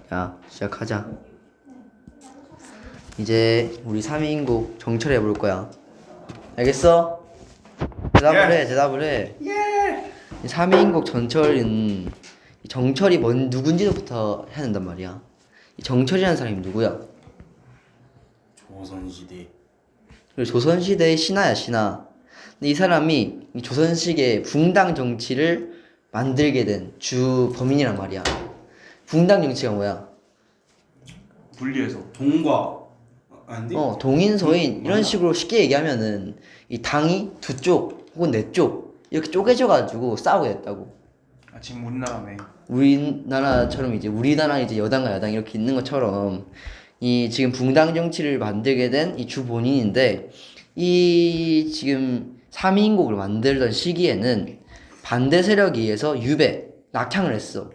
자, 시작하자. 이제 우리 3인국 정철해 볼 거야. 알겠어? 대답을 해. 예. 3인국 정철은 정철이 누군지부터 해야 된단 말이야. 이 정철이라는 사람이 누구야? 조선시대. 그리고 조선시대의 신하야, 신하. 근데 이 사람이 이 조선시대 붕당 정치를 만들게 된 주 범인이란 말이야. 붕당 정치가 뭐야? 분리해서 동과 아닌데? 동인 서인 이런 맞아. 식으로 쉽게 얘기하면은 이 당이 두 쪽 혹은 네 쪽 이렇게 쪼개져 가지고 싸우게 됐다고. 아 지금 우리나라네. 우리나라처럼 이제 우리나라 이제 여당과 야당 이렇게 있는 것처럼 이 지금 붕당 정치를 만들게 된 이 주 본인인데, 이 지금 3인국을 만들던 시기에는 반대 세력에 의해서 유배, 낙향을 했어.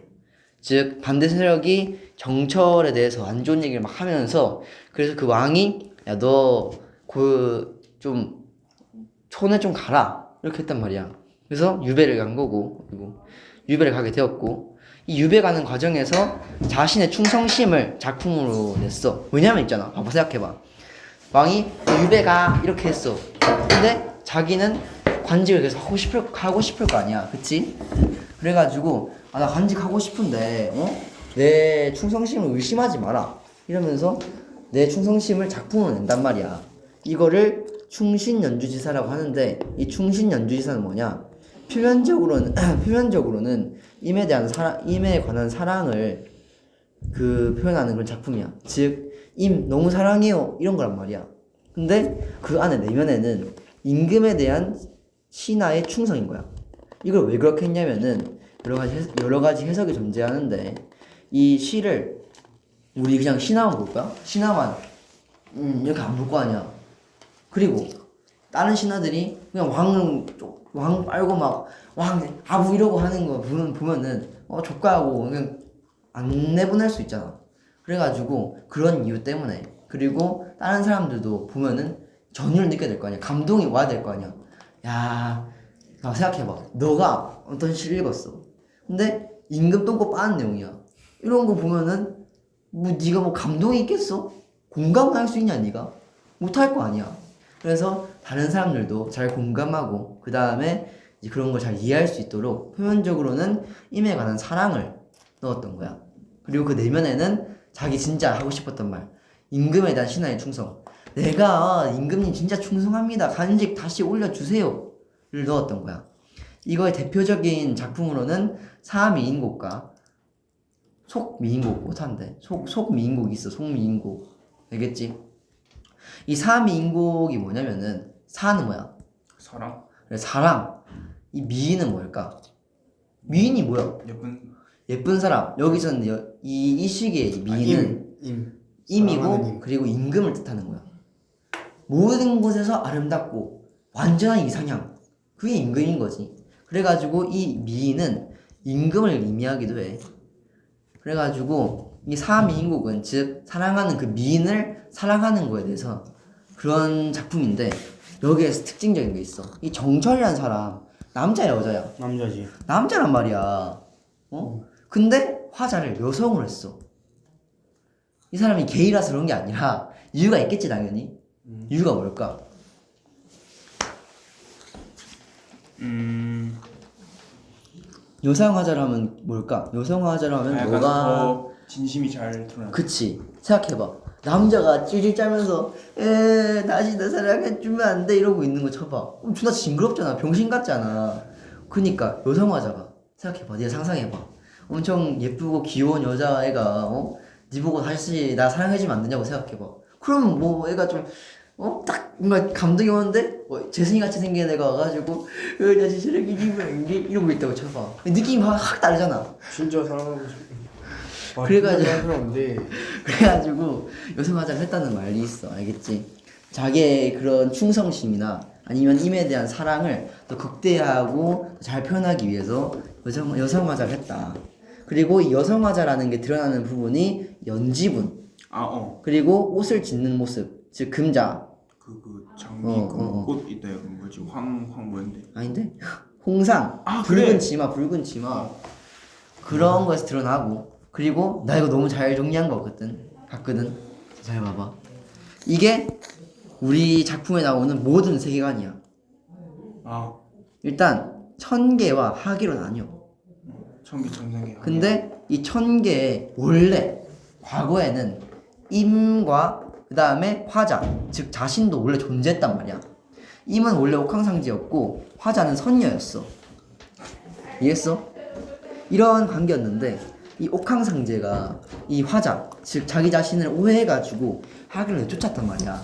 즉 반대 세력이 정철에 대해서 안 좋은 얘기를 막 하면서, 그래서 그 왕이 야 너 그 좀 촌에 좀 가라 이렇게 했단 말이야. 그래서 유배를 간 거고, 그리고 유배를 가게 되었고, 이 유배 가는 과정에서 자신의 충성심을 작품으로 냈어. 왜냐면 있잖아, 봐봐, 생각해봐. 왕이 유배가 이렇게 했어. 근데 자기는 관직을 계속 하고 싶을 거 아니야, 그치? 그래가지고 나 관직하고 싶은데 내 충성심을 의심하지 마라 이러면서 내 충성심을 작품으로 낸단 말이야. 이거를 충신연주지사라고 하는데, 이 충신연주지사는 뭐냐? 표면적으로는 임에 관한 사랑을 표현하는 그런 작품이야. 즉 너무 사랑해요 이런 거란 말이야. 근데 그 안에 내면에는 임금에 대한 신하의 충성인 거야. 이걸 왜 그렇게 했냐면은 여러 가지 해석이 존재하는데, 이 시를 우리 그냥 신하만 볼 거야? 신하만 이렇게 안 볼 거 아니야. 그리고 다른 신하들이 그냥 왕 빨고 막 왕 아부 이러고 하는 거 보면은 족가하고 그냥 안 내보낼 수 있잖아. 그래가지고 그런 이유 때문에, 그리고 다른 사람들도 보면은 전율을 느껴야 될 거 아니야. 감동이 와야 될 거 아니야. 야, 나 생각해봐. 너가 어떤 시를 읽었어. 근데 임금 똥꼬 빠는 내용이야. 이런 거 보면은 네가 감동이 있겠어? 공감을 할 수 있냐, 네가? 못할 거 아니야. 그래서 다른 사람들도 잘 공감하고 그 다음에 이제 그런 걸 잘 이해할 수 있도록 표면적으로는 임에 관한 사랑을 넣었던 거야. 그리고 그 내면에는 자기 진짜 하고 싶었던 말, 임금에 대한 신하의 충성, 내가 임금님 진짜 충성합니다, 간직 다시 올려주세요 를 넣었던 거야. 이거의 대표적인 작품으로는 사미인곡과 속미인곡 못한대. 속미인곡이 있어. 속미인곡 알겠지? 이 사미인곡이 뭐냐면은, 사는 뭐야? 사랑. 그래, 사랑. 이 미인은 뭘까? 미인이 뭐야? 예쁜 사람. 여기서는 이 시기에 이 미인은 임이고 그리고 임금을 뜻하는 거야. 모든 곳에서 아름답고 완전한 이상향, 그게 임금인 거지. 그래가지고 이 미인은 임금을 의미하기도 해. 그래가지고 이 사미인곡은 즉 사랑하는 그 미인을 사랑하는 거에 대해서 그런 작품인데, 여기에서 특징적인 게 있어. 이 정철이라는 사람 남자야, 여자야? 남자지. 남자란 말이야. 근데 화자를 여성으로 했어. 이 사람이 게이라서 그런 게 아니라 이유가 있겠지, 당연히. 이유가 뭘까? 여성 화자를 하면 뭘까? 여성 화자를 하면 약간 너가 더 진심이 잘 드러나. 그치. 생각해봐. 남자가 찔찔 짜면서 다시 나 사랑해주면 안 돼 이러고 있는 거 쳐봐. 그럼 존나 징그럽잖아. 병신 같잖아. 그니까 여성 화자가 생각해봐. 네가 상상해봐. 엄청 예쁘고 귀여운 여자애가 네 보고 다시 나 사랑해주면 안 되냐고 생각해봐. 그러면 뭐 애가 좀 딱 뭔가 감동이 오는데 재승이 같이 생긴 애가 와가지고 다시 사랑해주면 안 돼 이러고 있다고 쳐봐. 느낌이 확 다르잖아. 진짜 사랑하고 싶어. 그래가지고 여성 화자를 했다는 말이 있어. 알겠지? 자기의 그런 충성심이나 아니면 임에 대한 사랑을 더 극대화하고 잘 표현하기 위해서 여성 화자를 했다. 그리고 이 여성 화자라는 게 드러나는 부분이 연지분, 그리고 옷을 짓는 모습, 즉 금자. 그 장미 꽃 있다. 뭐지? 황 뭐였는데? 아닌데? 홍상. 아, 붉은 그래. 치마. 그런 거에서 드러나고, 그리고 나 이거 너무 잘 정리한 거 같거든. 잘 봐봐. 이게 우리 작품에 나오는 모든 세계관이야. 아 일단 천계와 하계로 나뉘어. 천기천생이. 근데 이 천계에 원래 과거에는 임과 그 다음에 화자, 즉 자신도 원래 존재했단 말이야. 임은 원래 옥황상제였고 화자는 선녀였어. 이해했어? 이런 관계였는데 이 옥황상제가 이 화자, 즉 자기 자신을 오해해가지고 하기를 쫓았단 말이야.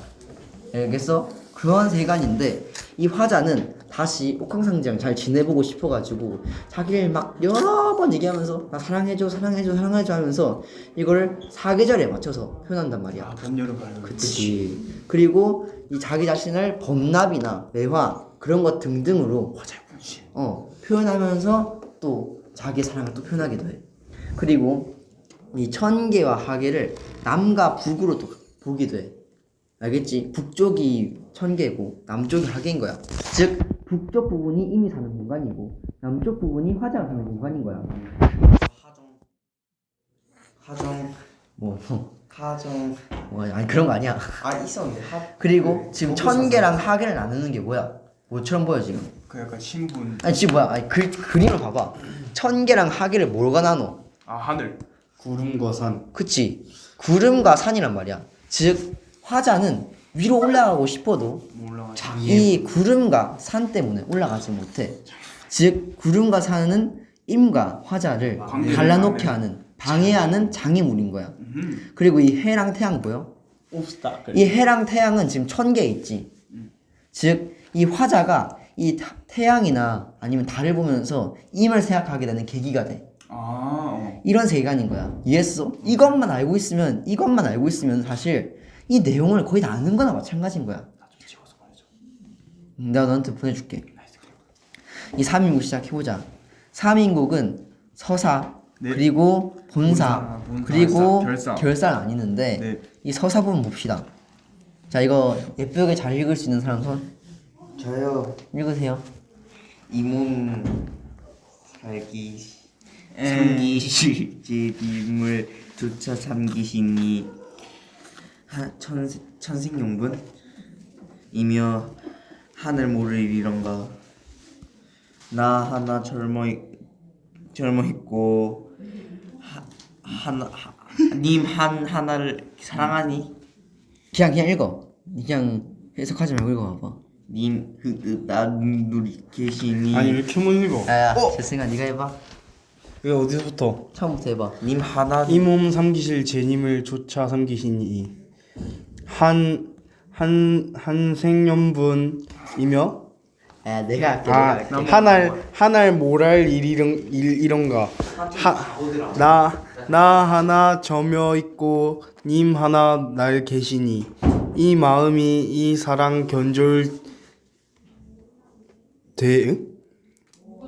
알겠어? 그런 세간인데 이 화자는 다시 옥황상제랑 잘 지내보고 싶어가지고 자기를 막 여러 번 얘기하면서 나 사랑해줘 사랑해줘 사랑해줘 하면서 이거를 사계절에 맞춰서 표현한단 말이야. 아 봄, 여름, 가을. 그치. 그리고 이 자기 자신을 범납이나 매화 그런 것 등등으로 화자의 분신. 표현하면서 또 자기 사랑을 또 표현하기도 해. 그리고 이 천계와 하계를 남과 북으로 또 보기도 해. 알겠지? 북쪽이 천계고 남쪽이 하계인 거야. 즉 북쪽 부분이 임이 사는 공간이고 남쪽 부분이 화자가 사는 공간인 거야. 하정 뭐 하정 아니 그런 거 아니야. 아 있었는데 그리고 지금 천계랑 하계를 나누는 게 뭐야? 뭐처럼 보여 지금? 그 약간 신분. 아니 지금 뭐야? 아니 그림을 봐봐. 천계랑 하계를 뭐가 나눠? 아 하늘. 구름과 산 그치? 구름과 산이란 말이야. 즉 화자는 위로 올라가고 싶어도 뭐 올라가. 이 구름과 산 때문에 올라가지 못해. 즉 구름과 산은 임과 화자를 관계를 갈라놓게 하는 방해하는 장애물인 거야. 그리고 이 해랑 태양 보여? 옵스타클 이 해랑 태양은 지금 천계에 있지. 즉 이 화자가 이 태양이나 아니면 달을 보면서 임을 생각하게 되는 계기가 돼. 이런 세계관인 거야. 이해했어? 이것만 알고 있으면 사실 이 내용을 거의 다 아는 거나 마찬가지인 거야. 나좀 지워서 말해줘. 내가 너한테 보내줄게. 이 3인국 시작해보자. 3인국은 서사, 네. 그리고 본사, 본사, 그리고 결사. 결사 나뉘는데 네. 이 서사 부분 봅시다. 자 이거 예쁘게 잘 읽을 수 있는 사람 손 저요 읽으세요. 이몸 삼기시 제빔을 조차 삼기시니 천생용분 이며 하늘 모를 일이런가 나 하나 젊어있고 님 하나를 사랑하니 그냥 읽어. 그냥 해석하지 말고 읽어봐봐. 님 나누리 계시니 아니 왜 이렇게 못 읽어? 야야 재승아 네가 해봐. 왜 어디서부터? 처음부터 해봐. 님 하나 이 몸 삼기실 제님을 조차 삼기시니 한생연분이며 야 내가 할게. 한알 모랄 일이런가 나 하나 점여 있고 님 하나 날 계시니 이 마음이 이 사랑 견졸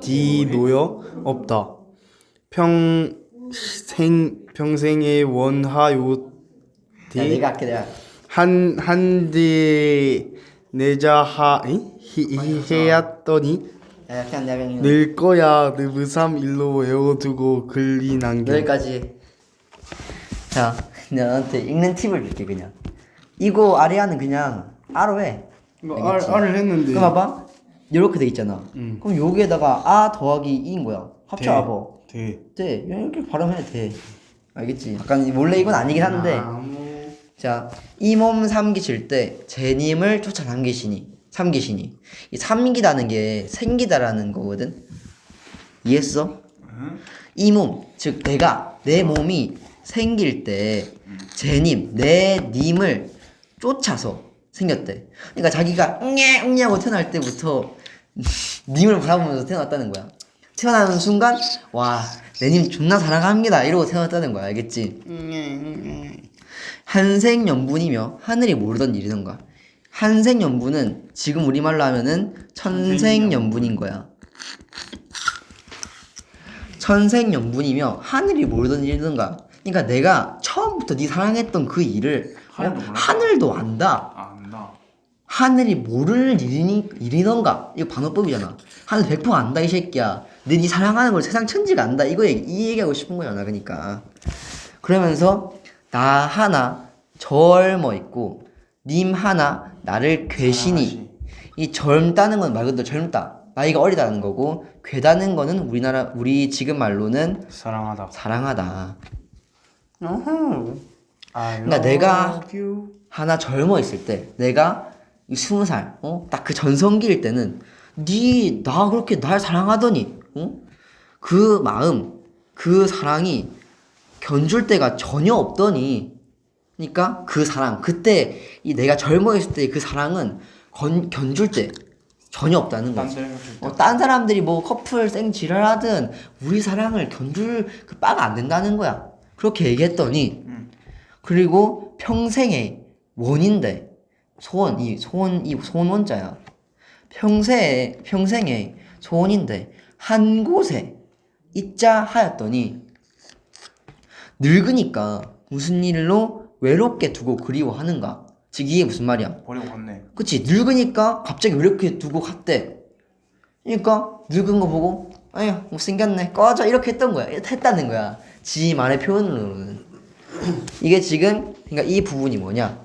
디노여 없다 평생의 원하요 야 내가 할게 내가. 한디 내자 해야더니 야 그냥 내가 읽어. 늘 거야 느무삼 일로 외워두고 글이 남겨 여기까지. 자 내가 너한테 읽는 팁을 줄게. 그냥 이거 아래아는 그냥 아로 해. 이거 알겠지? 알을 했는데 그럼 봐봐. 이렇게 돼 있잖아. 그럼 여기에다가 아 더하기 이인 거야. 합쳐봐. 돼. 이렇게 발음해야 돼. 알겠지? 약간 원래 이건 아니긴 한데. 자, 이 몸 삼기실 때 제님을 쫓아 삼기시니. 이 삼기다는 게 생기다라는 거거든. 이해했어? 이 몸, 즉 내 몸이 생길 때 제님, 내 님을 쫓아서 생겼대. 그러니까 자기가 응애 하고 태어날 때부터 님을 바라보면서 태어났다는 거야. 태어나는 순간 와, 내 님 존나 사랑합니다 이러고 태어났다는 거야. 알겠지? 한생연분이며 하늘이 모르던 일이던가. 한생연분은 지금 우리말로 하면은 천생연분인 거야. 천생연분이며 하늘이 모르던 일이던가. 그러니까 내가 처음부터 네 사랑했던 그 일을 하늘도 안다. 안다. 하늘이 모를 일이던가. 이거 반어법이잖아. 하늘 100% 안다 이 새끼야. 네 사랑하는 걸 세상 천지가 안다. 이 얘기하고 싶은 거잖아. 그러니까 그러면서 나 하나 젊어 있고 님 하나 나를 괴시니. 이 젊다는 건 말 그대로 젊다, 나이가 어리다는 거고, 괴다는 거는 우리 지금 말로는 사랑하다. 사랑하다. 어허. 그러니까 내가 하나 젊어 있을 때, 내가 20살 딱 그 전성기일 때는 나 그렇게 날 사랑하더니 그 마음, 그 사랑이 견줄 때가 전혀 없더니, 그러니까 그 사랑, 그때 내가 젊어 있을 때 그 사랑은 견줄 때 전혀 없다는 거지. 딴 사람들이 뭐 커플 생 지랄하든 우리 사랑을 견줄 그 바가 안 된다는 거야. 그렇게 얘기했더니, 그리고 평생의 원인데, 이 소원자야. 평생의 소원인데 한 곳에 있자 하였더니, 늙으니까 무슨 일로 외롭게 두고 그리워하는가. 즉 이게 무슨 말이야? 버리고 갔네. 그치, 늙으니까 갑자기 외롭게 두고 갔대. 그러니까 늙은 거 보고 아휴 못생겼네 꺼져 이렇게 했다는 거야, 지 말의 표현으로는. 이게 지금, 그러니까 이 부분이 뭐냐,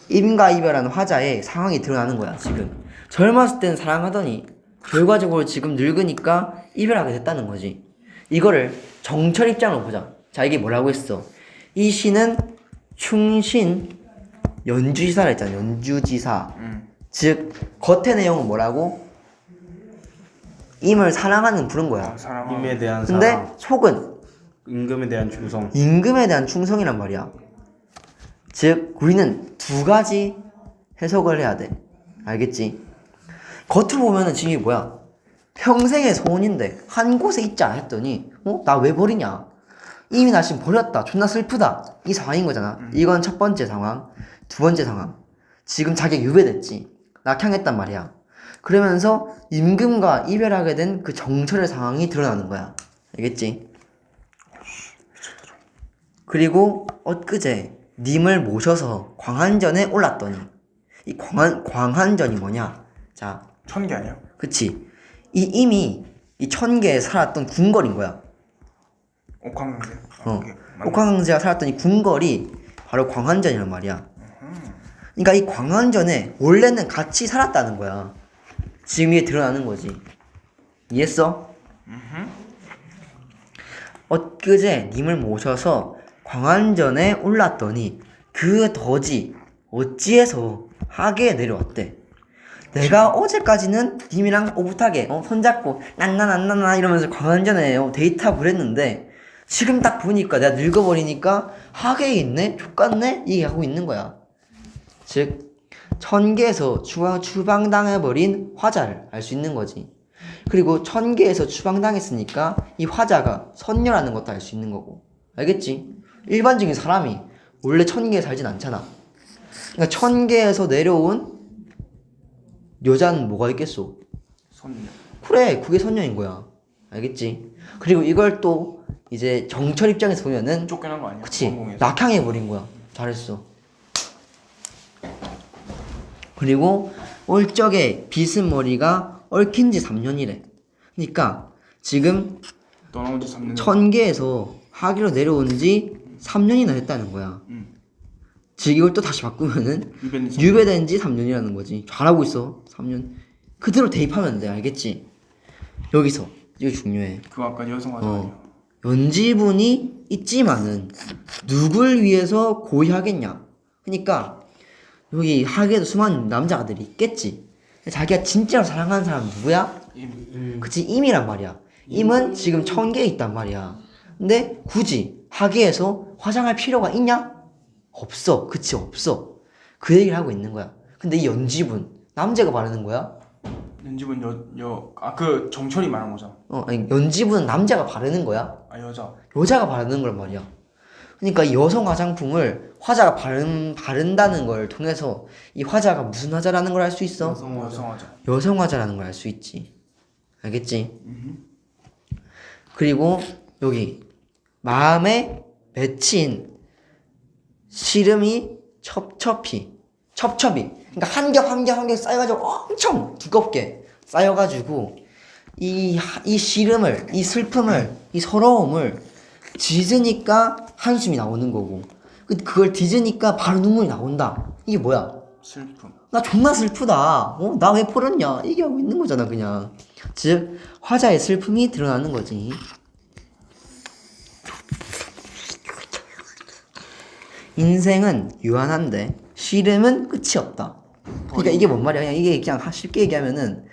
임과 이별하는 화자의 상황이 드러나는 거야. 지금 젊었을 때는 사랑하더니 결과적으로 지금 늙으니까 이별하게 됐다는 거지. 이거를 정철 입장으로 보자. 자, 이게 뭐라고 했어? 이 시는 충신 연주지사라 했잖아. 연주지사. 즉 겉의 내용은 뭐라고? 임을 사랑하는 부른 거야. 임에 대한 근데 사랑. 속은 임금에 대한 충성. 임금에 대한 충성이란 말이야. 즉 우리는 두 가지 해석을 해야 돼. 알겠지? 겉으로 보면은 지금 이게 뭐야? 평생의 소원인데 한 곳에 있자 했더니 나 왜 버리냐? 이미 나 지금 버렸다. 존나 슬프다. 이 상황인 거잖아. 이건 첫 번째 상황. 두 번째 상황. 지금 자기가 유배됐지. 낙향했단 말이야. 그러면서 임금과 이별하게 된 그 정철의 상황이 드러나는 거야. 알겠지? 그리고 엊그제 님을 모셔서 광안전에 올랐더니, 이 광안전이 뭐냐? 자, 천개 아니야? 그치? 이미 이 천계에 살았던 궁궐인 거야. 옥황강제. 옥황강제가 살았던 이 궁궐이 바로 광안전이란 말이야. 그러니까 이 광안전에 원래는 같이 살았다는 거야. 지금 이게 드러나는 거지. 이해했어? 엊그제 님을 모셔서 광안전에 올랐더니 그 덫이 어찌해서 하계에 내려왔대. 내가 어제까지는 님이랑 오붓하게 손잡고 난나난나나 이러면서 광안전에 데이트하고 그랬는데, 지금 딱 보니까 내가 늙어버리니까 하계에 있네? 족같네? 얘기하고 있는 거야. 즉 천계에서 추방당해버린 화자를 알 수 있는 거지. 그리고 천계에서 추방당했으니까 이 화자가 선녀라는 것도 알 수 있는 거고. 알겠지? 일반적인 사람이 원래 천계에 살진 않잖아. 그러니까 천계에서 내려온 여자는 뭐가 있겠소? 선녀. 그래, 그게 선녀인 거야. 알겠지? 그리고 이걸 또 이제 정철 입장에서 보면은 쫓겨난 거 아니야? 그치, 성공해서. 낙향해버린 거야. 잘했어. 그리고 올 적에 빗은 머리가 얽힌 지 3년이래. 그러니까 지금 떠나온 지 3년. 천계에서 하기로 내려온 지 3년이나 됐다는 거야. 즉 이걸 또 다시 바꾸면은 유배된 지 3년이라는 거지. 잘하고 있어. 3년 그대로 대입하면 돼. 알겠지? 여기서 이거 중요해. 그 아까 여성 화자 아니야? 연지분이 있지만은 누굴 위해서 고의하겠냐? 그러니까 여기 하계에도 수많은 남자들이 있겠지. 자기가 진짜로 사랑하는 사람 누구야? 그치, 임이란 말이야. 임은 지금 천계에 있단 말이야. 근데 굳이 하계에서 화장할 필요가 있냐? 없어. 그치, 없어. 그 얘기를 하고 있는 거야. 근데 이 연지분 남자가 바르는 거야? 연집은 그 정철이 말한 거잖아. 아니 연지분은 남자가 바르는 거야? 아, 여자. 여자가 바르는 거란 말이야. 그러니까 이 여성 화장품을 화자가 바른다는 걸 통해서 이 화자가 무슨 화자라는 걸 알 수 있어? 여성 화자. 여성 화자라는 걸 알 수 있지. 알겠지? 그리고 여기 마음에 맺힌 시름이 첩첩이 그러니까 한 겹 쌓여가지고 엄청 두껍게 쌓여가지고 이 시름을, 이 슬픔을, 이 서러움을 짖으니까 한숨이 나오는 거고 그걸 뒤지니까 바로 눈물이 나온다. 이게 뭐야? 슬픔. 나 존나 슬프다. 나 왜 버렸냐? 얘기하고 있는 거잖아 그냥. 즉 화자의 슬픔이 드러나는 거지. 인생은 유한한데 시름은 끝이 없다. 그러니까 이게 뭔 말이야? 그냥 이게 그냥 쉽게 얘기하면은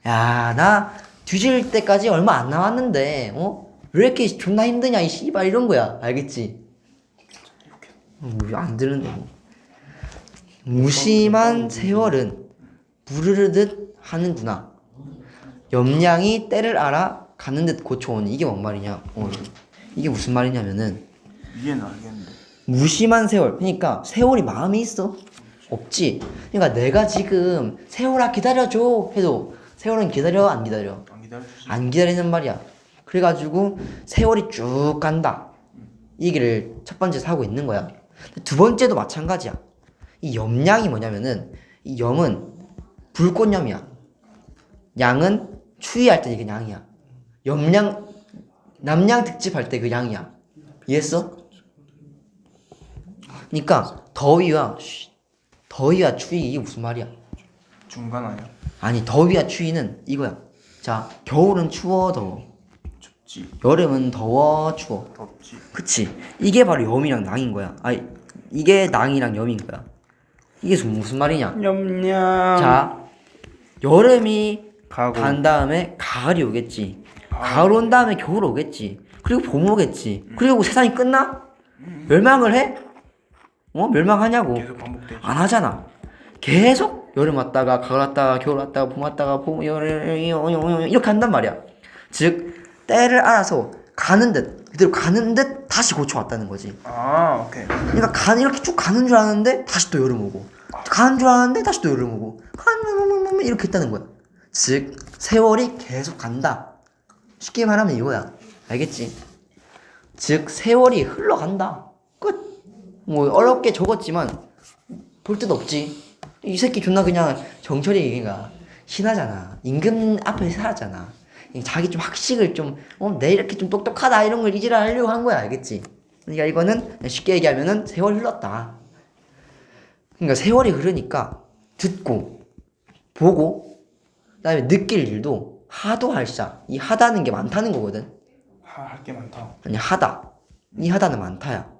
야 나 뒤질 때까지 얼마 안 남았는데 왜 이렇게 존나 힘드냐 이 씨발 이런 거야. 알겠지? 안 되는데 뭐. 무심한 세월은 부르르듯 하는구나. 염량이 때를 알아 가는 듯 고쳐오니. 이게 뭔 말이냐? 이게 무슨 말이냐면은 이해는 알겠는데. 무심한 세월. 그러니까 세월이 마음이 있어? 없지. 그러니까 내가 지금 세월아 기다려줘 해도 세월은 기다려 안 기다려? 안 기다려주지. 안 기다리는 말이야. 그래가지고 세월이 쭉 간다. 이 얘기를 첫 번째 하고 있는 거야. 두 번째도 마찬가지야. 이 염량이 뭐냐면은 이 염은 불꽃염이야. 양은 추위할 때 이게 양이야. 염량 남양 특집 할 때 그 양이야. 이해했어? 그러니까 더위와 추위 이게 무슨 말이야? 중간 아니야? 아니 더위와 추위는 이거야. 자 겨울은 추워 더워. 춥지. 여름은 더워 추워. 덥지. 그치? 이게 바로 염이랑 낭인 거야. 아니 이게 낭이랑 염인 거야. 이게 무슨 말이냐? 염량. 자 여름이 가고. 간 다음에 가을이 오겠지. 가을 온 다음에 겨울 오겠지. 그리고 봄 오겠지. 그리고 세상이 끝나? 멸망을 해? 멸망하냐고. 계속 반복되지. 안 하잖아. 계속 여름 왔다가 가을 왔다가 겨울 왔다가 봄 왔다가 봄 여름 이렇게 한단 말이야. 즉 때를 알아서 가는 듯 그대로 가는 듯 다시 고쳐왔다는 거지. 아, 오케이. 그러니까 이렇게 쭉 가는 줄 아는데 다시 또 여름 오고 가는 줄 아는데 다시 또 여름 오고 이렇게 했다는 거야. 즉 세월이 계속 간다. 쉽게 말하면 이거야. 알겠지? 즉 세월이 흘러간다. 끝. 뭐 어렵게 적었지만 볼 뜻 없지. 이 새끼 존나 그냥 정철이 얘기가 신하잖아. 임금 앞에 살았잖아. 자기 좀 학식을 좀 내 이렇게 좀 똑똑하다 이런 걸 이지랄 하려고 한 거야. 알겠지? 그러니까 이거는 쉽게 얘기하면은 세월이 흘렀다. 그러니까 세월이 흐르니까 듣고 보고 그다음에 느낄 일도 하도할사. 이 하다는 게 많다는 거거든. 할 게 많다. 아니 하다. 이 하다는 많다야.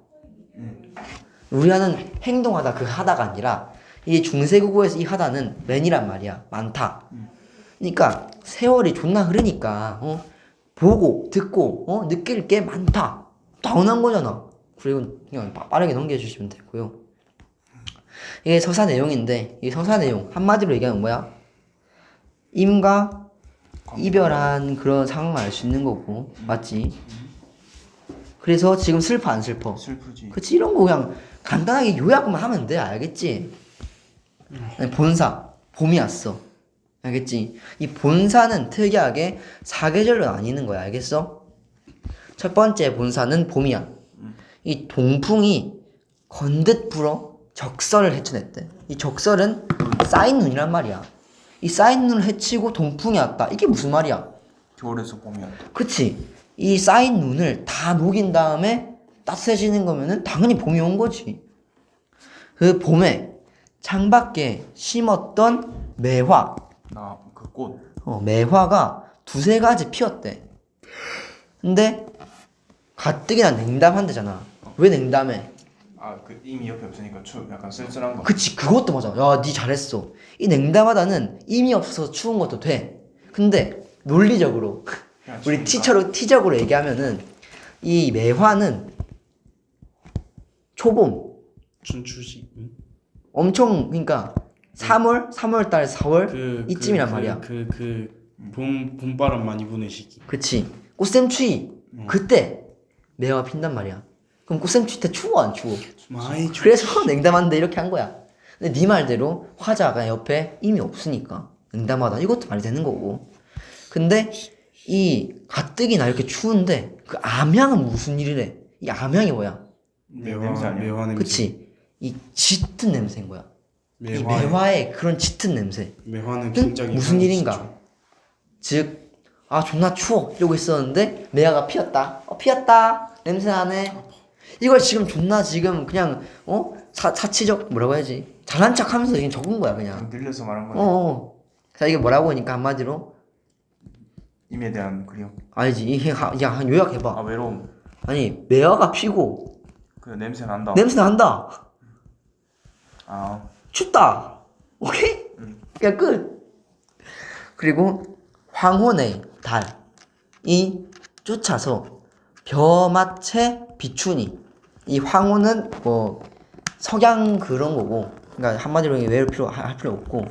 우리 하는 행동하다 그 하다가 아니라 이 중세국어에서 이 하다는 맨이란 말이야. 많다. 그러니까 세월이 존나 흐르니까 보고 듣고 느낄 게 많다. 당연한 거잖아. 그리고 그냥 빠르게 넘겨주시면 되고요. 이게 서사 내용인데 이 서사 내용 한마디로 얘기하면 뭐야? 임과 이별한 그런 상황을 알 수 있는 거고 맞지? 그래서 지금 슬퍼 안 슬퍼? 슬프지. 그치 이런 거 그냥 간단하게 요약만 하면 돼. 알겠지? 아니, 본사 봄이 왔어. 알겠지? 이 본사는 특이하게 사계절로 나뉘는 거야. 알겠어? 첫 번째 본사는 봄이야. 이 동풍이 건듯 불어 적설을 헤쳐냈대. 이 적설은 쌓인 눈이란 말이야. 이 쌓인 눈을 헤치고 동풍이 왔다. 이게 무슨 말이야? 겨울에서 봄이 왔다. 그치? 이 쌓인 눈을 다 녹인 다음에 따스해지는 거면은 당연히 봄이 온 거지. 그 봄에 창밖에 심었던 매화, 나 그 꽃. 매화가 두세 가지 피었대. 근데 가뜩이나 냉담한데잖아. 왜 냉담해? 아, 그 이미 옆에 없으니까 약간 쓸쓸한 거. 그치, 그것도 맞아. 야, 니 잘했어. 이 냉담하다는 이미 없어서 추운 것도 돼. 근데 논리적으로 우리 티적으로 얘기하면은 이 매화는 초봄 춘추지. 엄청 그러니까 3월달 4월 이쯤이란 말이야. 봄바람 많이 부는 시기. 그치. 꽃샘추위 그때 매화가 핀단 말이야. 그럼 꽃샘추위 때 추워 안 추워? 많이 그래서 냉담한데 이렇게 한 거야. 근데 네 말대로 화자가 옆에 이미 없으니까 냉담하다 이것도 말이 되는 거고. 근데 이 가뜩이나 이렇게 추운데 그 암향은 무슨 일이래? 이 암향이 뭐야? 냄새 아니야? 매화 냄새. 그치? 이 짙은 냄새인 거야. 이 매화의 매화의 그런 짙은 냄새. 매화는 굉장히 무슨 향이 일인가? 진죠. 즉, 존나 추워 이러고 있었는데 매화가 피었다. 피었다. 냄새 나네. 이걸 지금 존나 지금 그냥 사치적 뭐라고 해야지 잘난 척하면서 그냥 적은 거야 그냥. 늘려서 말한 거네. 자 이게 뭐라고 하니까 한마디로 임에 대한 그리움. 알지? 이게 한 요약해봐. 아 외로움. 아니 매화가 피고 그 냄새 난다. 냄새 난다. 아 춥다. 오케이? 그냥 끝. 그리고 황혼의 달이 쫓아서 벼마채 비추니. 이 황혼은 뭐 석양 그런 거고, 그러니까 한마디로 외울 할 필요 없고,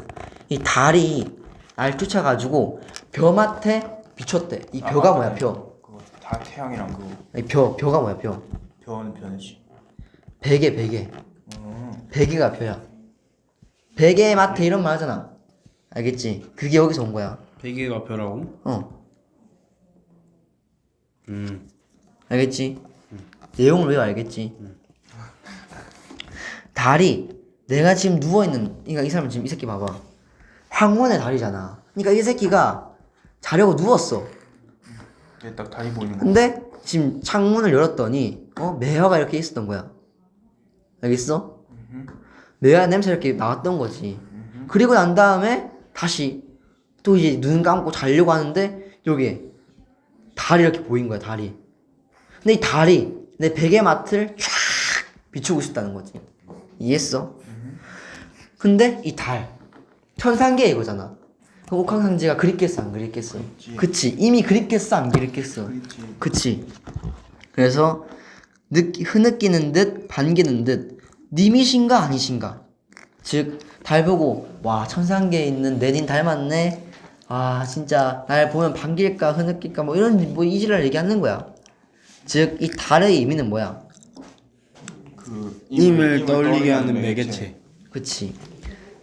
이 달이 날 쫓아가지고 벼마채 비췄대. 이 벼가 뭐야 벼? 그거 다 태양이랑 그거. 이 벼가 뭐야 벼? 벼는 벼지. 베개. 베개가 벼야. 베개 마태 이런 말 하잖아. 알겠지? 그게 여기서 온 거야. 베개가 벼라고? 알겠지? 내용을 왜 알겠지? 달이 내가 지금 누워있는, 그러니까 이 사람 지금 이 새끼 봐봐. 황혼의 달이잖아. 그러니까 이 새끼가 자려고 누웠어. 얘 딱 다리 보이는 거. 근데 지금 창문을 열었더니 매화가 이렇게 있었던 거야. 알겠어? 매화 냄새 이렇게 나왔던 거지. 그리고 난 다음에 다시 또 이제 눈 감고 자려고 하는데 여기에 달이 이렇게 보인 거야 달이. 근데 이 달이 내 베개맡을 쫙 비추고 싶다는 거지. 이해했어? 근데 이 달 천상계 이거잖아. 그럼 옥황상제가 그립겠어 안 그립겠어? 그치. 이미 그립겠어 안 그립겠어? 그치. 그래서 흐느끼는 듯 반기는 듯 님이신가 아니신가. 즉 달 보고 와 천상계에 있는 내닌 닮았네. 아 진짜 날 보면 반길까 흐느낄까 뭐 이런 뭐 이지랄 얘기하는 거야. 즉 이 달의 의미는 뭐야? 그 임을 떠올리게 하는 매개체. 그치.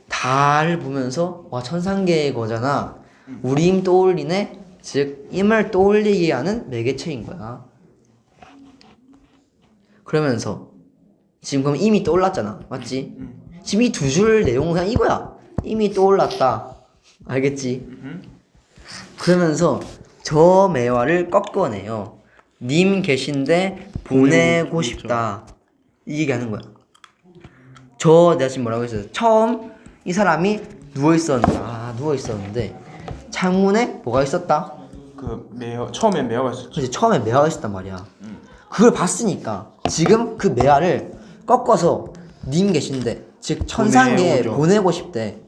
달 보면서 와 천상계의 거잖아. 우리 임 떠올리네. 즉 임을 떠올리게 하는 매개체인 거야. 그러면서 지금 그럼 임이 떠올랐잖아. 맞지? 지금 이 두 줄 내용은 그냥 이거야. 임이 떠올랐다. 알겠지? 그러면서 저 매화를 꺾어내요. 님 계신데 보내고 싶다. 이 얘기하는 거야. 내가 지금 뭐라고 했어요? 처음 이 사람이 누워있었는데 창문에 뭐가 있었다? 그 매화 처음엔 매화가 있었지. 그치, 처음에 매화가 있었단 말이야. 그걸 봤으니까 지금 그 매화를 꺾어서 님 계신데 즉 천상계에 보내고 싶대.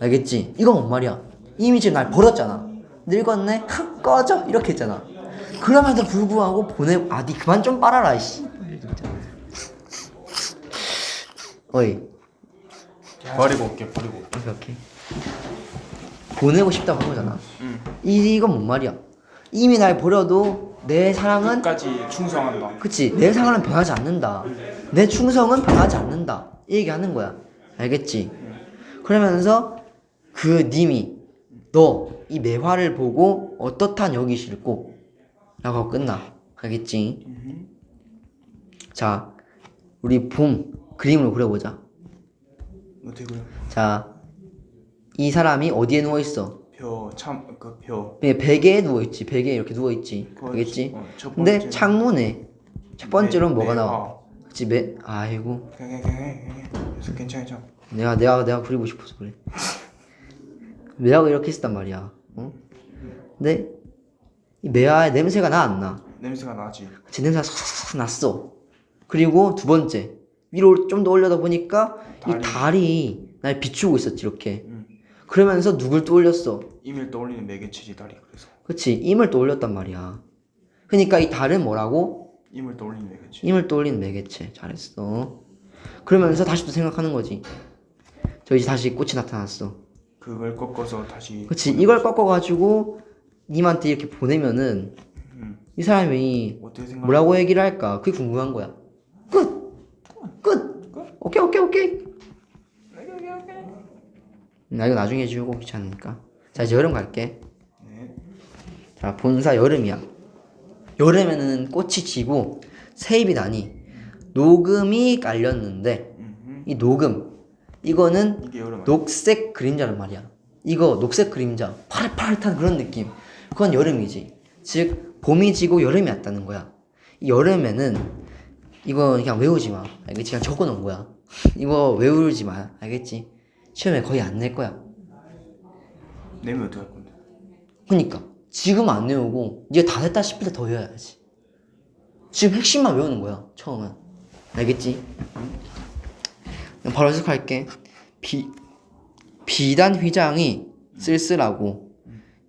알겠지? 이건 뭔 말이야? 이미 지금 날 버렸잖아. 늙었네? 꺼져! 이렇게 했잖아. 그럼에도 불구하고 니 그만 좀 빨아라 이씨. 어이 버리고 올게. 오케이. 보내고 싶다고 한 거잖아. 이건 뭔 말이야? 이미 날 버려도 내 사랑은 끝까지 충성한다. 그치. 내 사랑은 변하지 않는다. 내 충성은 변하지 않는다. 이 얘기 하는 거야. 알겠지? 그러면서 그 님이 너 이 매화를 보고 어떻단 여기실꼬? 라고 하고 끝나. 알겠지? 자, 우리 봄 그림으로 그려보자. 어떻게 그래? 자, 이 사람이 어디에 누워있어? 벼. 베개에 누워있지. 베개에 이렇게 누워있지. 알겠지? 근데 창문에 첫 번째로는 뭐가 나와? 그치, 아이고. 괜찮아. 내가 그리고 싶어서 그래. 매화가 이렇게 있었단 말이야. 근데 이 매화의 냄새가 나 안 나? 냄새가 나지. 그치, 냄새가 싹 났어. 그리고 두 번째 위로 좀 더 올려다 보니까 이 달이 날 비추고 있었지 이렇게. 그러면서 누굴 떠올렸어? 임을 떠올리는 매개체지 달이. 그래서 그치, 임을 떠올렸단 말이야. 그러니까 이 달은 뭐라고? 임을 떠올리는 매개체. 임을 떠올리는 매개체. 잘했어. 그러면서 다시 또 생각하는 거지. 저 이제 다시 꽃이 나타났어. 그걸 꺾어서 다시. 그치, 이걸 꺾어가지고 님한테 이렇게 보내면은 이 사람이 어떻게 생각? 뭐라고 얘기를 할까? 그게 궁금한 거야. 끝. 오케이. 나 이거 나중에 지우고 귀찮으니까. 자, 이제 여름 갈게. 네. 자, 본사 여름이야. 여름에는 꽃이 지고 새잎이 나니 녹음이 깔렸는데 이 녹음 이거는 이게 여름. 녹색 그림자란 말이야. 이거 녹색 그림자 파릇파릇한 그런 느낌. 그건 여름이지. 즉 봄이 지고 여름이 왔다는 거야. 이 여름에는 이거 그냥 외우지 마. 알겠지? 그냥 적어놓은 거야. 이거 외우지 마. 알겠지? 시험에 거의 안 낼 거야. 내면 어떡할 건데? 그니까 지금 안 외우고 이제 다 됐다 싶을 때 더 외워야지. 지금 핵심만 외우는 거야. 처음은. 알겠지? 그냥 바로 해석할게. 비단 휘장이 쓸쓸하고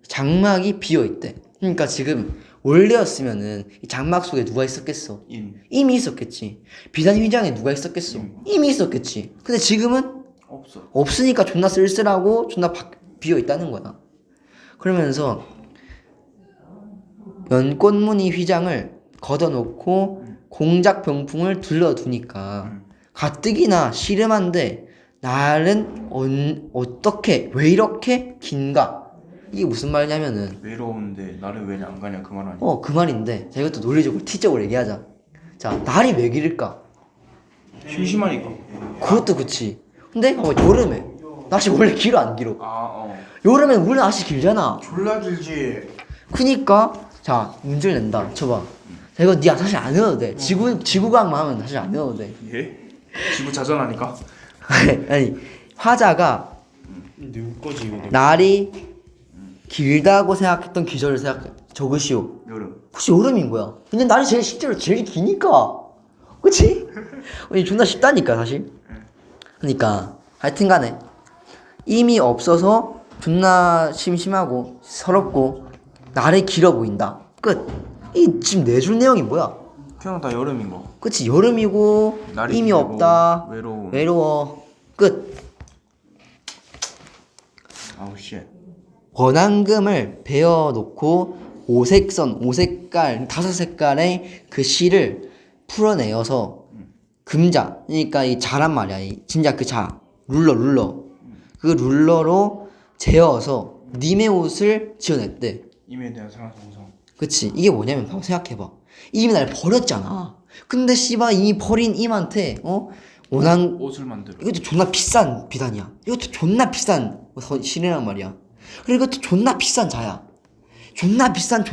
장막이 비어있대. 그러니까 지금 원래였으면은 이 장막 속에 누가 있었겠어? 이미 있었겠지. 비단 휘장에 누가 있었겠어? 이미 있었겠지. 근데 지금은 없어. 없으니까 존나 쓸쓸하고 존나 비어있다는 거야. 그러면서 연꽃무늬 휘장을 걷어놓고 공작 병풍을 둘러두니까 가뜩이나 씨름한데 날은 어떻게 왜 이렇게 긴가? 이게 무슨 말이냐면은 외로운데 나를 왜 안 가냐 그 말 아니야? 그 말인데 자 이것도 논리적으로 티적으로 얘기하자. 자 날이 왜 길까? 심심하니까. 그것도 그치. 근데 여름에 날씨 원래 길어 안 길어? 여름엔 원래 날씨 길잖아. 졸라 길지. 그니까 자 문제를 낸다. 쳐봐. 자, 이거 니 사실 안 해도 돼. 지구과학만 하면 사실 안 해도 돼. 예? 지구 자전하니까. 아니 화자가 누구 거지 이거? 날이 길다고 생각했던 기절을 적으시오. 여름. 혹시 여름인 거야. 근데 날이 실제로 제일 기니까. 그치? 아니, 존나 쉽다니까 사실. 그니까 하여튼간에 이미 없어서 존나 심심하고 서럽고 날이 길어 보인다. 끝. 이 지금 내줄 내용이 뭐야? 그냥 다 여름인 거. 그치 여름이고 날이 이미 길고 없다. 외로워. 끝. 아우 쉣. 원앙금을 베어놓고 오색깔 5색깔의 그 실을 풀어내어서 금자, 그러니까 이 자란 말이야. 진짜 그 자, 룰러. 그 룰러로 재어서 님의 옷을 지어냈대. 임에 대한 사랑 정성. 그치? 이게 뭐냐면 바로 생각해봐. 이미 날 버렸잖아. 근데 씨발 이미 버린 임한테 원앙 옷을 만들어. 이것도 존나 비싼 비단이야. 이것도 존나 비싼 실이란 말이야. 그리고 이것도 존나 비싼 자야. 존나 비싼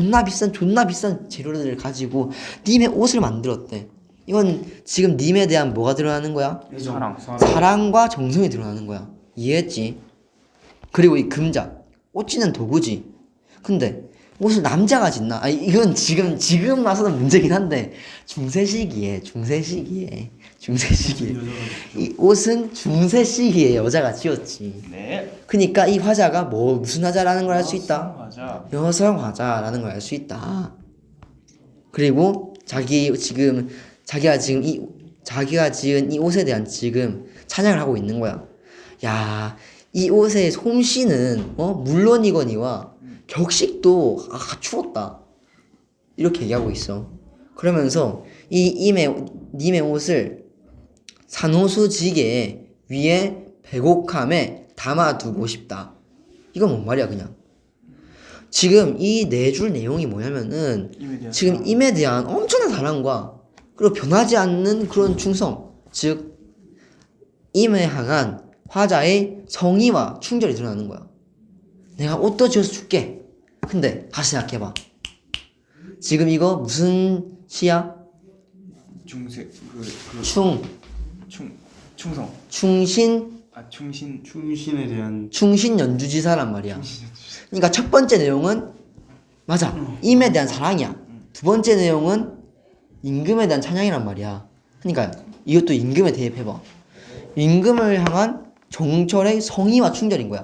재료들을 가지고 님의 옷을 만들었대. 이건 지금 님에 대한 뭐가 드러나는 거야? 사랑과 정성이 드러나는 거야. 이해했지? 그리고 이 금자 옷 짓는 도구지. 근데 옷을 남자가 짓나? 아니 이건 지금 와서는 문제긴 한데 중세 시기에 이 옷은 중세 시기에 여자가 지었지. 네. 그니까 이 화자가 무슨 화자라는 걸 알 수 있다. 맞아. 여성 화자라는 걸 알 수 있다. 그리고 자기가 지은 이 옷에 대한 지금 찬양을 하고 있는 거야. 야, 이 옷의 솜씨는 물론이거니와 격식도 갖추었다. 이렇게 얘기하고 있어. 그러면서 님의 옷을 산호수지게 위에 백옥함에 담아두고 싶다. 이건 뭔 말이야 그냥. 지금 이 네 줄 내용이 뭐냐면은 지금 임에 대한 엄청난 사랑과 그리고 변하지 않는 그런 충성, 즉 임에 향한 화자의 성의와 충절이 드러나는 거야. 내가 옷도 지어서 줄게. 근데 다시 생각해봐. 지금 이거 무슨 시야? 중세 충성. 충신에 대한 충신 연주지사란 말이야. 그러니까 첫 번째 내용은 맞아. 임에 대한 사랑이야. 두 번째 내용은 임금에 대한 찬양이란 말이야. 그러니까 이것도 임금에 대입해봐. 임금을 향한 정철의 성의와 충절인 거야.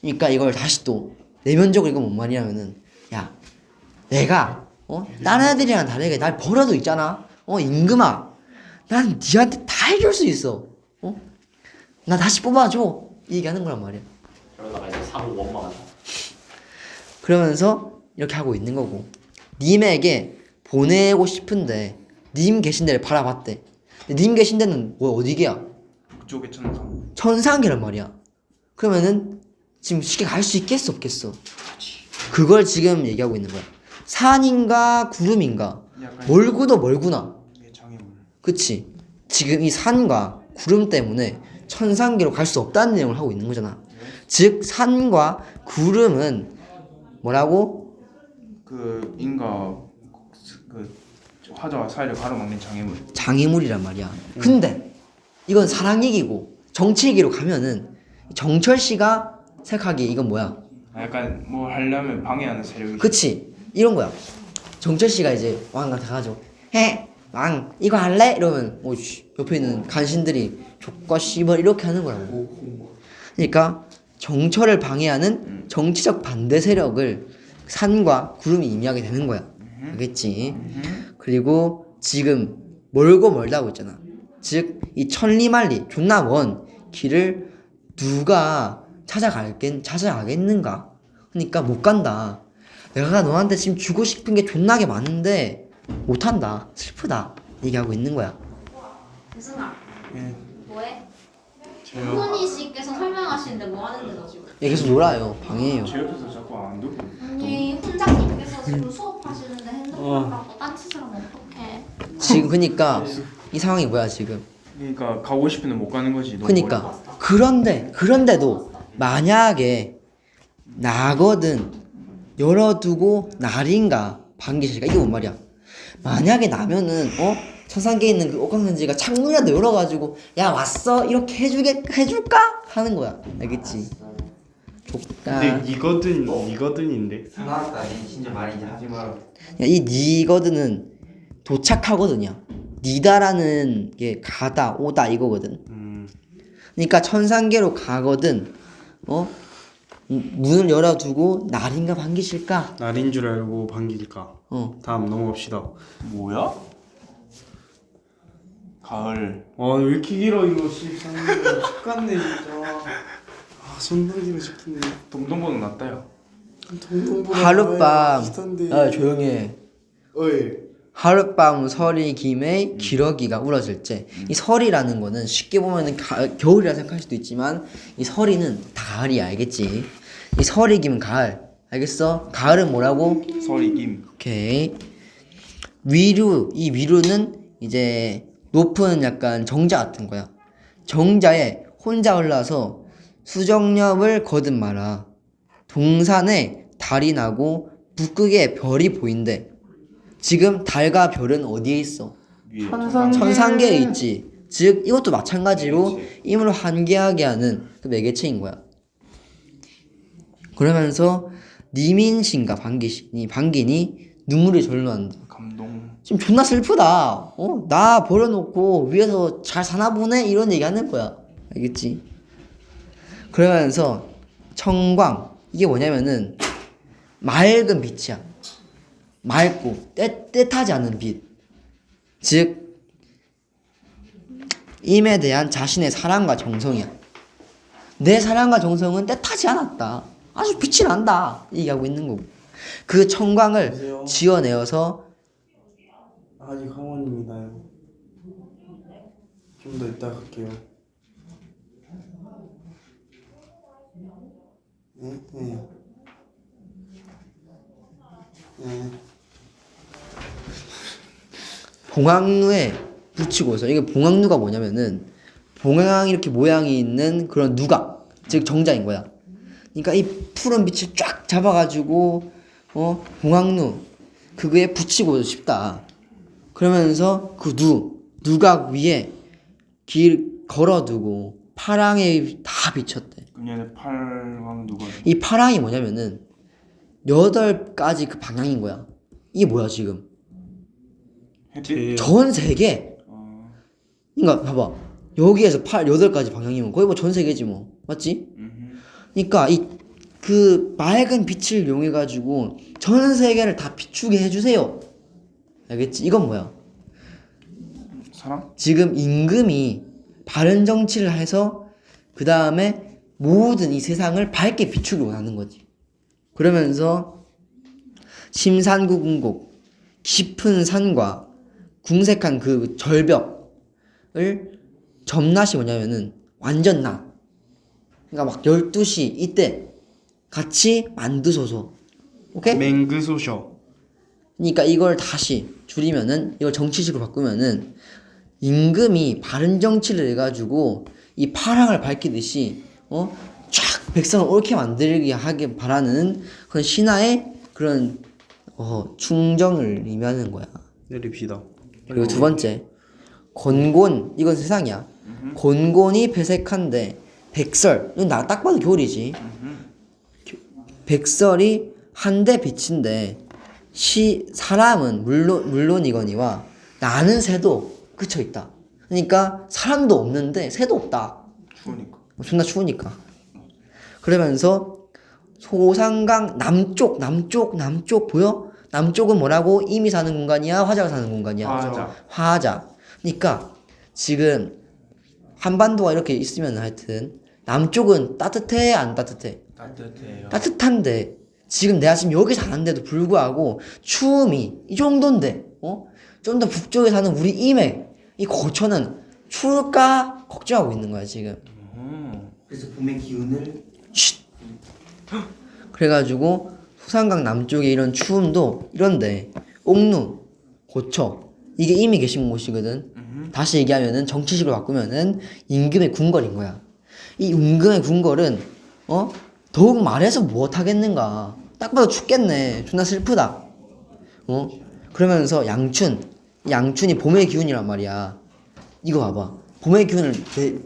그러니까 이걸 다시 또 내면적으로 이거 뭔 말이냐면은 야 내가 다른 애들이랑 다르게 날 버려도 있잖아. 임금아 난 니한테 다 해줄 수 있어. 나 다시 뽑아줘. 이 얘기하는 거란 말이야. 그러다가 이제 사고 원망한다. 그러면서 이렇게 하고 있는 거고 님에게 보내고 싶은데 님 계신 데를 바라봤대. 근데 님 계신 데는 어디게야? 그쪽에 천상. 천상계란 말이야. 그러면은 지금 쉽게 갈 수 있겠어 없겠어? 그걸 지금 얘기하고 있는 거야. 산인가 구름인가 멀구도 멀구나. 그치? 지금 이 산과 구름 때문에 천상계로 갈 수 없다는 내용을 하고 있는 거잖아. 즉 산과 구름은 뭐라고? 화자와 사이를 가로막는 장애물. 장애물이란 말이야. 근데 이건 사랑 얘기고 정치 얘기로 가면은 정철 씨가 생각하기에 이건 뭐야? 약간 뭐 하려면 방해하는 세력이. 그치? 이런 거야. 정철 씨가 이제 왕한테 가가지고 왕 이거 할래? 이러면 옆에 있는 간신들이 족과 씨발 이렇게 하는 거라고. 그러니까 정철을 방해하는 정치적 반대 세력을 산과 구름이 임의하게 되는 거야. 알겠지? 그리고 지금 멀고 멀다 하고 있잖아. 즉 이 천리만리 존나 먼 길을 누가 찾아가겠는가? 그러니까 못 간다. 내가 너한테 지금 주고 싶은 게 존나게 많은데 못한다. 슬프다. 얘기하고 있는 거야. 대승아. 예. 뭐해? 제가 훈이 씨께서 설명하시는데 뭐 하는데 너 지금? 계속 놀아요. 방해해요. 제 옆에서 자꾸 안 듣고. 아니 훈장님께서 지금 수업하시는데 핸드폰 갖고 딴짓을 하면 어떡해? 지금 그니까 이 상황이 뭐야 지금? 그러니까 가고 싶은데 못 가는 거지. 너무 그니까 그런데도 만약에 나거든 열어두고 날인가 반기실까 이게 뭔 말이야? 만약에 나면은 천상계에 있는 그 옥강선지가 창문이라도 열어가지고 야 왔어 이렇게 해줄까 하는 거야. 알겠지? 족가. 근데 이거든인데. 사나웠다. 진짜 말이 이제 하지 마. 이 니거든은 도착하거든요. 니다라는 게 가다 오다 이거거든. 그러니까 천상계로 가거든. 문을 열어두고 날인가 반기실까? 날인 줄 알고 반길까. 다음 넘어갑시다. 뭐야? 가을. 왜 이렇게 길어 이거 13년 죽겠네 진짜. 손들기로 시키네. 동동보는 낫다요. 하룻밤 비슷한데. 조용히 해. 어이. 하룻밤 설이 김에 기러기가 울어질 때 이 설이라는 거는 쉽게 보면은 겨울이라 생각할 수도 있지만 이 설이는 가을이야. 알겠지? 이 설이 김은 가을. 알겠어? 가을은 뭐라고? 설이 김. 오케이. 이 위류는 이제 높은 약간 정자 같은 거야. 정자에 혼자 올라서 수정엽을 거듭 말아. 동산에 달이 나고 북극에 별이 보인대. 지금 달과 별은 어디에 있어? 위에. 천상계에 있지. 즉 이것도 마찬가지로 임을 환기하게 하는 그 매개체인 거야. 그러면서 니민신과 반기니 눈물이 절로 난다. 감동. 지금 존나 슬프다. 나 버려놓고 위에서 잘 사나 보네 이런 얘기 하는 거야. 알겠지? 그러면서 청광 이게 뭐냐면은 맑은 빛이야. 맑고 떼하지 않은 빛. 즉 임에 대한 자신의 사랑과 정성이야. 내 사랑과 정성은 떼하지 않았다. 아주 빛이 난다. 얘기하고 있는 거고. 그 청광을 안녕하세요. 지어내어서 아직 학원입니다요. 좀 더 이따 갈게요. 네. 봉황루에 붙이고서 이게 봉황루가 뭐냐면은 봉황 이렇게 모양이 있는 그런 누각 즉 정자인 거야. 그러니까 이 푸른 빛을 쫙 잡아가지고 봉황루 그거에 붙이고 싶다. 그러면서 그 누각 위에 길 걸어두고 파랑에 다 비쳤대. 그럼 얘네 팔광 누가? 이 파랑이 뭐냐면은 8가지 그 방향인 거야. 이게 뭐야 지금? 햇빛. 전 세계. 그러니까 봐봐. 여기에서 8가지 방향이면 거의 뭐 전 세계지 뭐. 맞지? 그러니까 그 맑은 빛을 이용해 가지고 전 세계를 다 비추게 해 주세요. 알겠지? 이건 뭐야? 사랑? 지금 임금이 바른 정치를 해서 그 다음에 모든 이 세상을 밝게 비추기 원하는 거지. 그러면서 심산구궁곡 깊은 산과 궁색한 그 절벽을 점낮이 뭐냐면은 완전 낮. 그러니까 막 12시 이때 같이 만드소서. 오케이? 맹그소셔. 그러니까 이걸 다시 줄이면은 이걸 정치식으로 바꾸면은 임금이 바른 정치를 해가지고 이 파랑을 밝히듯이 쫙 백성을 옳게 만들게 하게 바라는 그런 신하의 그런 충정을 의미하는 거야. 내립시다. 그리고 두 번째 곤곤 이건 세상이야. 곤곤이 배색한데 백설 이건 나 딱 봐도 겨울이지. 백설이 한데 비친데 사람은 물론이거니와 나는 새도 그쳐 있다. 그러니까 사람도 없는데 새도 없다. 추우니까. 존나 추우니까. 그러면서 소상강 남쪽 보여? 남쪽은 뭐라고? 임이 사는 공간이야? 화자가 사는 공간이야? 화자. 화자. 그러니까 지금 한반도가 이렇게 있으면 하여튼 남쪽은 따뜻해 안 따뜻해? 따뜻해요. 따뜻한데 지금 내가 지금 여기 사는데도 불구하고 추움이 이 정도인데 좀 더 북쪽에 사는 우리 임해 이 고초는 추울까 걱정하고 있는 거야 지금. 그래서 봄의 기운을 그래가지고 소상강 남쪽에 이런 추움도 이런데 옥루 고초 이게 이미 계신 곳이거든. 다시 얘기하면은 정치식으로 바꾸면은 임금의 궁궐인 거야. 이 임금의 궁궐은 더욱 말해서 무엇하겠는가. 딱 봐도 춥겠네. 존나 슬프다. 그러면서 양춘이 봄의 기운이란 말이야. 이거 봐봐. 봄의 기운을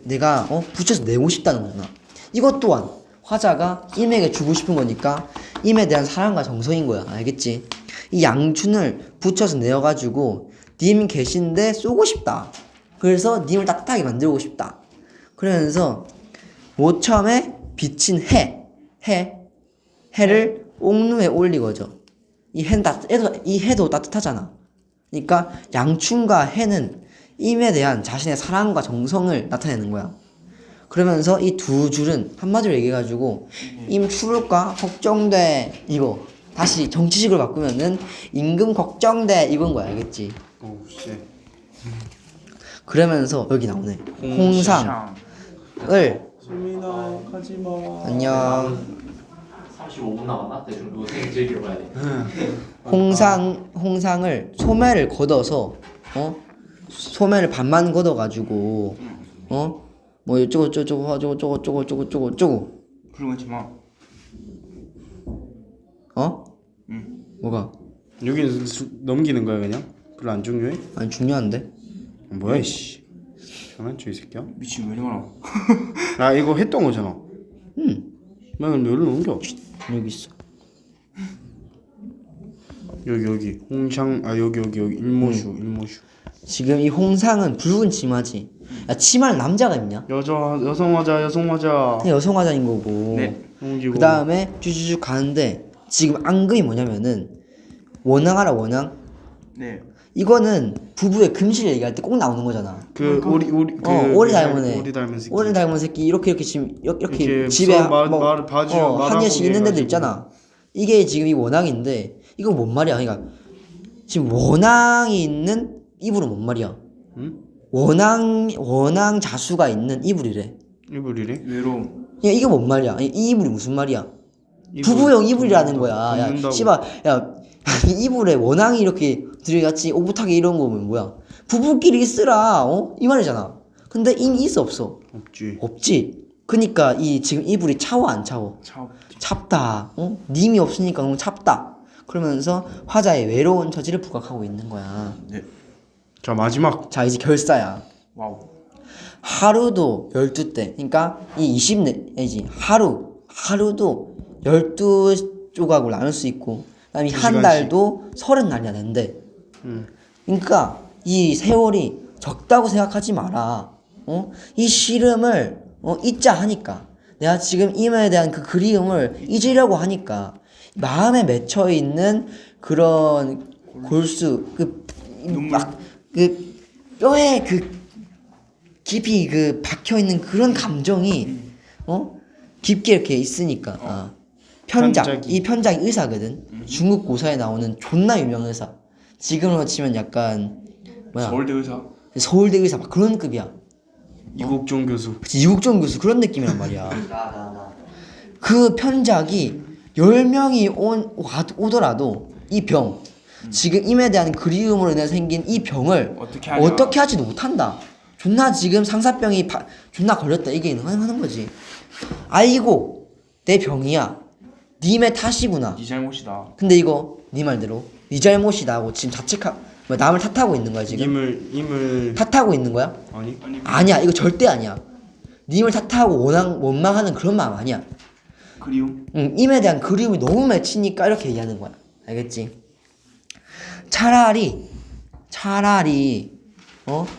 내가 붙여서 내고 싶다는 거구나. 이것 또한 화자가 임에게 주고 싶은 거니까 임에 대한 사랑과 정성인 거야. 알겠지? 이 양춘을 붙여서 내어가지고 님 계신데 쏘고 싶다. 그래서 님을 따뜻하게 만들고 싶다. 그러면서 모처음에 비친 해를 옥루에 올리거죠. 이 해도 따뜻하잖아. 그러니까 양춘과 해는 임에 대한 자신의 사랑과 정성을 나타내는 거야. 그러면서 이 두 줄은 한마디로 얘기해가지고 임 추울까 걱정돼 이거 다시 정치식으로 바꾸면은 임금 걱정돼 이건 거야. 알겠지? 오우 씨. 그러면서 여기 나오네. 홍상을 수민아 가지마. 안녕. 35분 남았나? 대충 이거 되게 즐기러 가야 돼. 홍상을 소매를 걷어서 소매를 반만 걷어가지고 뭐 이쪽으로 저거 그러고 있지 마. 뭐가? 여기는 넘기는 거야 그냥? 별로 안 중요해? 아니 중요한데? 뭐야 이씨. 장난쳐 이 새끼야? 미친 왜 이리 많아? 아 이거 했던 거잖아. 그럼 여기로 넘겨. 여기 있어. 여기 홍상 여기 일모슈. 지금 이 홍상은 붉은 치마지. 야 치마를 남자가 입냐? 여성 화자. 그냥 여성 화자인 거고. 네. 그 다음에 쭈쭈쭈 가는데 지금 앙금이 뭐냐면은 원앙 알아 원앙? 네. 이거는 부부의 금실 얘기할 때 꼭 나오는 거잖아. 그 오리 닮은 애. 오리 닮은 새끼. 오리 닮은 새끼 이렇게 지금 이렇게 이렇게 집에 말을 봐줘. 한 개씩 있는 데들 있잖아. 이게 지금 이 원앙인데 이건 뭔 말이야? 그러니까 지금 원앙이 있는 이불은 뭔 말이야? 응? 원앙 자수가 있는 이불이래. 이불이래? 외로움. 야 이게 뭔 말이야? 이 이불이 무슨 말이야? 부부용 이불이라는 거야. 야 걷는다고. 씨발 야 이 이불에 원앙이 이렇게 들어갔지 오붓하게 이런 거면 뭐야? 부부끼리 쓰라 이 말이잖아. 근데 이미 있어 없어? 없지. 그니까 이 지금 이불이 차워 안 차워? 찹다. 님이 없으니까 너무 찹다. 그러면서 화자의 외로운 처지를 부각하고 있는 거야. 네. 자 마지막. 자 이제 결사야. 와우. 하루도 12대. 그러니까 이 20내지 하루도 12조각으로 나눌 수 있고 그다음에 한 달도 30날이나 된대. 그러니까 이 세월이 적다고 생각하지 마라. 이 시름을 잊자 하니까 내가 지금 임에 대한 그 그리움을 잊으려고 하니까 마음에 맺혀 있는 그런 골수 그 뼈에 그 깊이 그 박혀 있는 그런 감정이 깊게 이렇게 있으니까 편작 이 편작이 의사거든. 중국 고사에 나오는 존나 유명한 의사. 지금으로 치면 약간 뭐야 서울대 의사 막 그런 급이야. 이국종 교수. 그치, 이국종 교수 그런 느낌이란 말이야. 그 편작이 10명이 오더라도 이 병 지금 임에 대한 그리움으로 인해 생긴 이 병을 어떻게 하지도 못한다. 존나 지금 상사병이 존나 걸렸다 이게 하는 거지. 아이고 내 병이야. 님의 탓이구나. 네 잘못이다. 근데 이거 네 말대로 네 잘못이다 하고 지금 자책하 뭐 남을 탓하고 있는 거야 지금? 임을 탓하고 있는 거야? 아니 아니야, 이거 절대 아니야. 님을 탓하고 원망하는 그런 마음 아니야. 그리움. 임에 대한 그리움이 너무 맺히니까 이렇게 얘기하는 거야. 알겠지? 차라리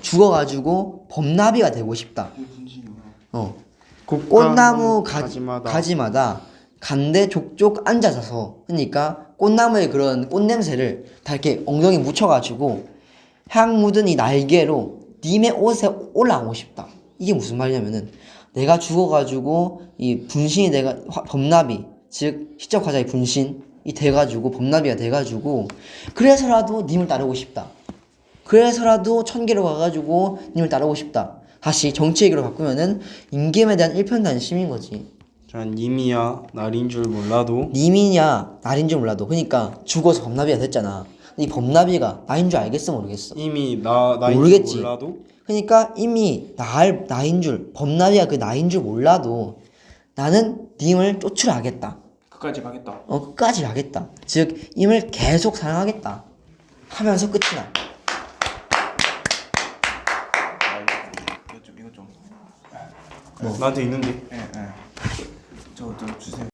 죽어가지고 범나비가 되고 싶다. 그 꽃나무 가지마다 간대 족족 앉아서, 그러니까 꽃나무의 그런 꽃냄새를 다 이렇게 엉덩이 묻혀가지고 향 묻은 이 날개로 님의 옷에 올라가고 싶다. 이게 무슨 말이냐면은 내가 죽어가지고 이 분신이 내가 범나비, 즉 시적 화자의 분신이 돼가지고 범나비가 돼가지고 그래서라도 님을 따르고 싶다. 그래서라도 천계로 가가지고 님을 따르고 싶다. 다시 정치 얘기로 바꾸면은 임금에 대한 일편단심인 거지. 자, 님이야 날인 줄 몰라도 님이냐 날인 줄 몰라도, 그러니까 죽어서 범나비가 됐잖아. 근데 이 범나비가 나인 줄 알겠어 모르겠어? 이미 나인 모르겠지. 줄 몰라도 그러니까 이미 나인 줄, 범나비가 그 나인 줄 몰라도 나는 님을 쫓으라겠다. 끝까지 가겠다. 끝까지 가겠다. 즉 임을 계속 사랑하겠다 하면서 끝이 나. 이거 좀. 나한테 있는데 예. 저 주세요.